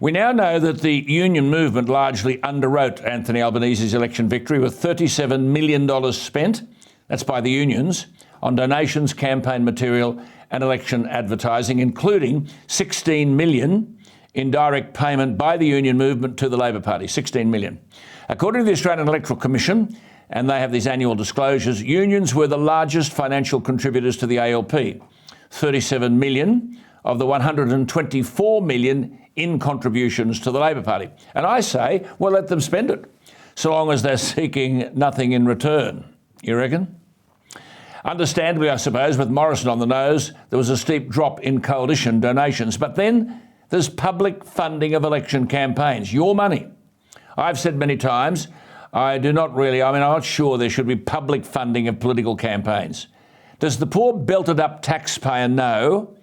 We now know that the union movement largely underwrote Anthony Albanese's election victory with $37 million spent, that's by the unions, on donations, campaign material and election advertising, including $16 million in direct payment by the union movement to the Labor Party, $16 million. According to the Australian Electoral Commission, and they have these annual disclosures, unions were the largest financial contributors to the ALP, $37 million of the $124 million in contributions to the Labor Party. And I say, well, let them spend it, so long as they're seeking nothing in return. You reckon? Understandably, I suppose, with Morrison on the nose, there was a steep drop in coalition donations. But then there's public funding of election campaigns, your money. I've said many times, I'm not sure there should be public funding of political campaigns. Does the poor belted up taxpayer know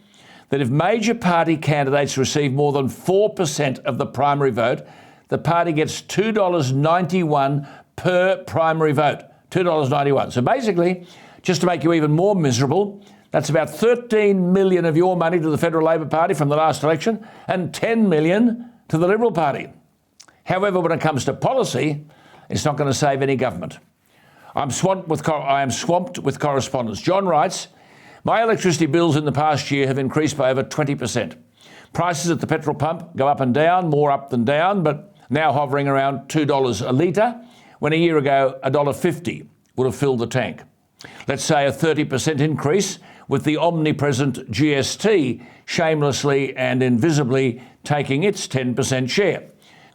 that if major party candidates receive more than 4% of the primary vote, the party gets $2.91 per primary vote, $2.91. So basically, just to make you even more miserable, that's about $13 million of your money to the Federal Labor Party from the last election and $10 million to the Liberal Party. However, when it comes to policy, it's not going to save any government. I am swamped with correspondence. John writes, my electricity bills in the past year have increased by over 20%. Prices at the petrol pump go up and down, more up than down, but now hovering around $2 a litre, when a year ago $1.50 would have filled the tank. Let's say a 30% increase with the omnipresent GST shamelessly and invisibly taking its 10% share.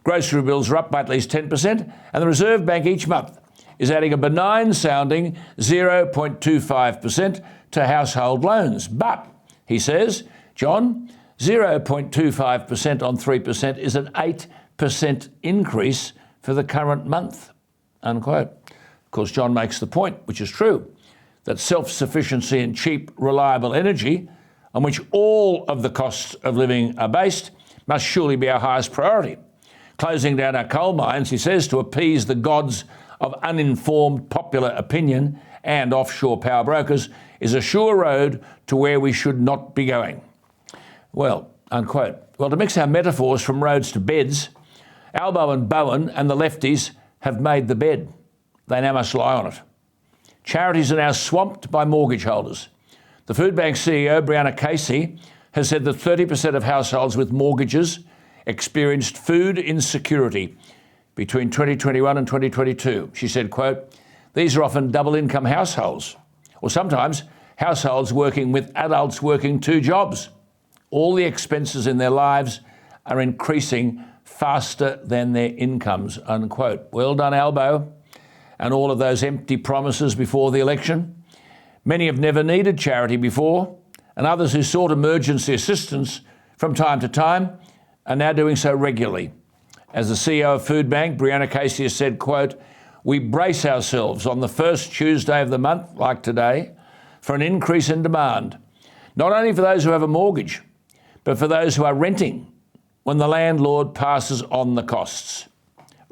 Grocery bills are up by at least 10%, and the Reserve Bank each month is adding a benign-sounding 0.25% to household loans. But, he says, John, 0.25% on 3% is an 8% increase for the current month, unquote. Of course, John makes the point, which is true, that self-sufficiency and cheap, reliable energy, on which all of the costs of living are based, must surely be our highest priority. Closing down our coal mines, he says, to appease the gods of uninformed popular opinion and offshore power brokers is a sure road to where we should not be going. Well, unquote. Well, to mix our metaphors from roads to beds, Albo and Bowen and the lefties have made the bed. They now must lie on it. Charities are now swamped by mortgage holders. The Food Bank CEO, Brianna Casey, has said that 30% of households with mortgages experienced food insecurity between 2021 and 2022. She said, quote, these are often double-income households, or sometimes households working with adults working 2 jobs. All the expenses in their lives are increasing faster than their incomes, unquote. Well done, Albo, and all of those empty promises before the election. Many have never needed charity before, and others who sought emergency assistance from time to time are now doing so regularly. As the CEO of Food Bank, Brianna Casey, has said, quote, we brace ourselves on the first Tuesday of the month, like today, for an increase in demand, not only for those who have a mortgage, but for those who are renting when the landlord passes on the costs.